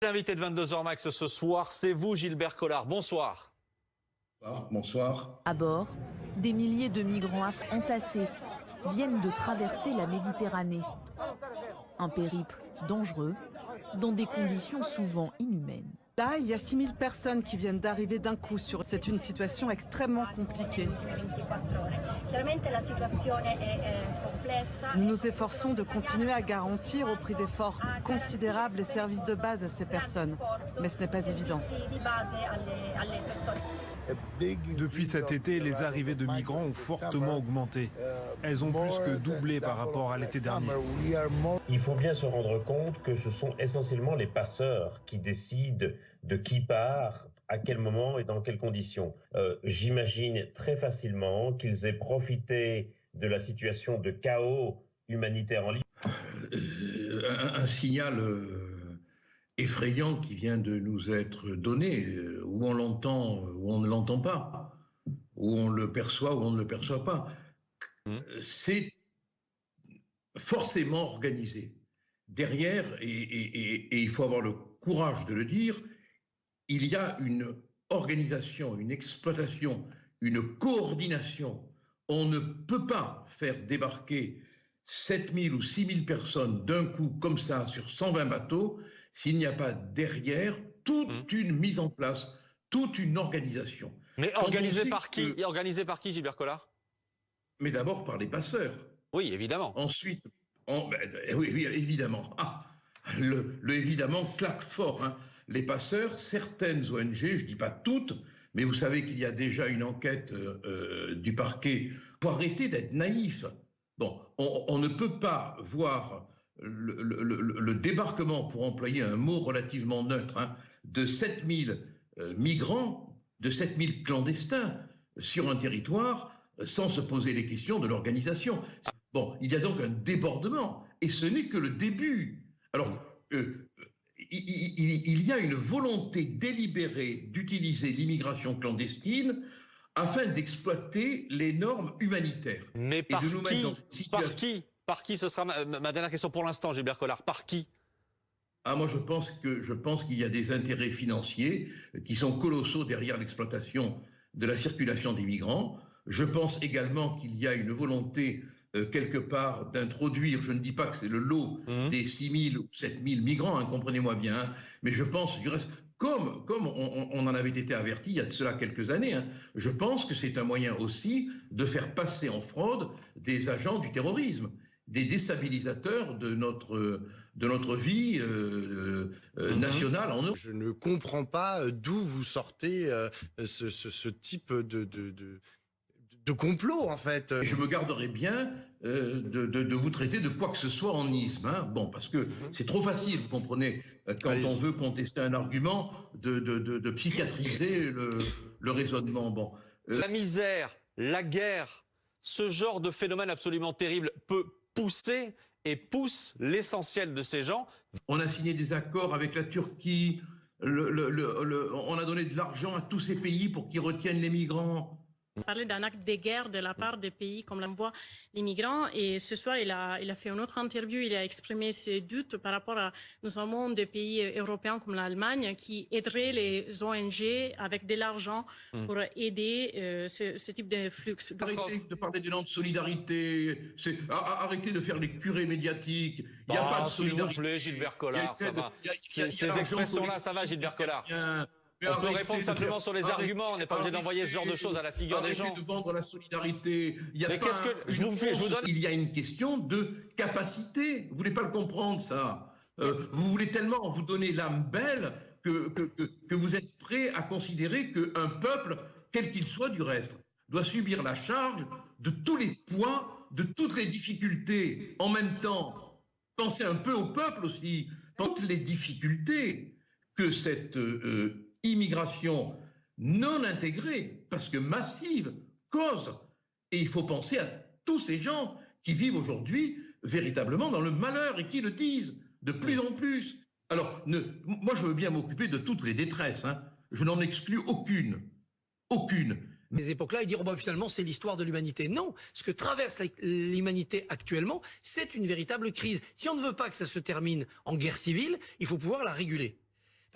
L'invité de 22h Max ce soir, c'est vous, Gilbert Collard. Bonsoir. Bonsoir. À bord, des milliers de migrants entassés viennent de traverser la Méditerranée. Un périple dangereux, dans des conditions souvent inhumaines. Là, il y a 6000 personnes qui viennent d'arriver d'un coup. C'est une situation extrêmement compliquée. Nous nous efforçons de continuer à garantir au prix d'efforts considérables les services de base à ces personnes. Mais ce n'est pas évident. Depuis cet été, les arrivées de migrants ont fortement augmenté. Elles ont plus que doublé par rapport à l'été dernier. Il faut bien se rendre compte que ce sont essentiellement les passeurs qui décident de qui part, à quel moment et dans quelles conditions. J'imagine très facilement qu'ils aient profité de la situation de chaos humanitaire en Libye. Un signal effrayant qui vient de nous être donné, où on l'entend, où on ne l'entend pas, où on le perçoit, où on ne le perçoit pas. C'est forcément organisé. Derrière, et il faut avoir le courage de le dire, il y a une organisation, une exploitation, une coordination. On ne peut pas faire débarquer 7000 ou 6000 personnes d'un coup comme ça sur 120 bateaux s'il n'y a pas derrière toute une mise en place, toute une organisation. Mais organisée par qui? Organisée par qui, Gilbert Collard? Mais d'abord par les passeurs. Oui, évidemment. Ensuite, oui, évidemment. Le évidemment claque fort. Hein. Les passeurs, certaines ONG, je ne dis pas toutes, mais vous savez qu'il y a déjà une enquête du parquet. Pour arrêter d'être naïf. Bon, on ne peut pas voir le débarquement, pour employer un mot relativement neutre, hein, de 7000 migrants, de 7000 clandestins sur un territoire sans se poser les questions de l'organisation. Bon, il y a donc un débordement, et ce n'est que le début. Alors, il y a une volonté délibérée d'utiliser l'immigration clandestine afin d'exploiter les normes humanitaires. Mais par qui? Par qui? Ce sera ma dernière question pour l'instant, Gilbert Collard. Par qui? Moi, je pense qu'il y a des intérêts financiers qui sont colossaux derrière l'exploitation de la circulation des migrants. Je pense également qu'il y a une volonté, quelque part, d'introduire, je ne dis pas que c'est le lot des 6000 ou 7000 migrants, hein, comprenez-moi bien, hein, mais je pense, du reste, comme on en avait été averti il y a de cela quelques années, hein, je pense que c'est un moyen aussi de faire passer en fraude des agents du terrorisme, des déstabilisateurs de notre vie nationale en Europe. Je ne comprends pas d'où vous sortez ce type de complot, en fait. Je me garderai bien de vous traiter de quoi que ce soit en isme. Hein. Bon, parce que c'est trop facile, vous comprenez, quand on veut contester un argument, de psychiatriser le raisonnement. Bon. La misère, la guerre, ce genre de phénomène absolument terrible peut pousser et pousse l'essentiel de ces gens. On a signé des accords avec la Turquie, on a donné de l'argent à tous ces pays pour qu'ils retiennent les migrants. Parler d'un acte de guerre de la part des pays comme l'envoie les migrants. Et ce soir, il a fait une autre interview, il a exprimé ses doutes par rapport à notamment des pays européens comme l'Allemagne qui aideraient les ONG avec de l'argent pour aider ce type de flux. Arrêtez de parler d'élan de solidarité, arrêtez de faire les curés médiatiques. Il n'y a pas de solidarité. S'il vous plaît, Gilbert Collard, ça va. Ces expressions-là, ça va, Gilbert Collard. On peut répondre simplement sur les arguments, on n'est pas obligé d'envoyer ce genre de choses à la figure des gens. Arrêtez de vendre la solidarité. Mais qu'est-ce que je vous donne? Il y a une question de capacité. Vous voulez pas le comprendre, ça. Vous voulez tellement vous donner l'âme belle que vous êtes prêt à considérer qu'un peuple, quel qu'il soit du reste, doit subir la charge de tous les poids, de toutes les difficultés. En même temps, pensez un peu au peuple aussi. Toutes les difficultés que cette immigration non intégrée, parce que massive, cause. Et il faut penser à tous ces gens qui vivent aujourd'hui véritablement dans le malheur et qui le disent de plus en plus. Alors, moi, je veux bien m'occuper de toutes les détresses. Hein. Je n'en exclus aucune. Aucune. Ces époques-là et dire finalement c'est l'histoire de l'humanité. Non, ce que traverse l'humanité actuellement, c'est une véritable crise. Si on ne veut pas que ça se termine en guerre civile, il faut pouvoir la réguler.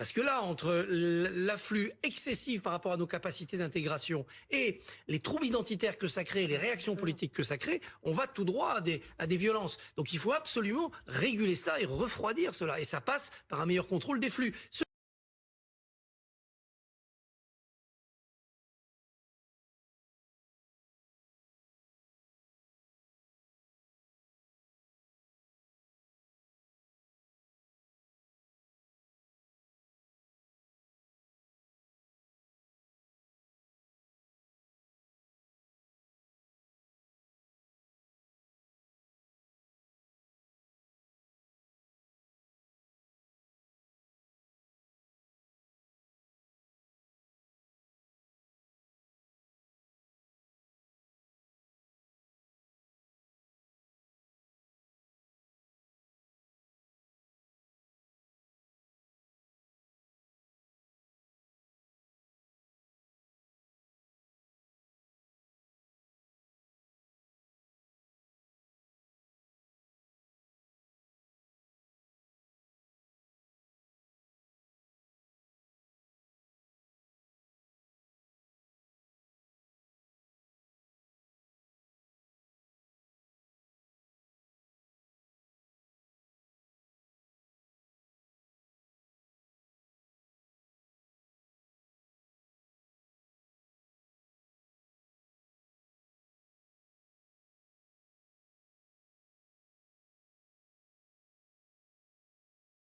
Parce que là, entre l'afflux excessif par rapport à nos capacités d'intégration et les troubles identitaires que ça crée, les réactions politiques que ça crée, on va tout droit à des violences. Donc il faut absolument réguler cela et refroidir cela. Et ça passe par un meilleur contrôle des flux.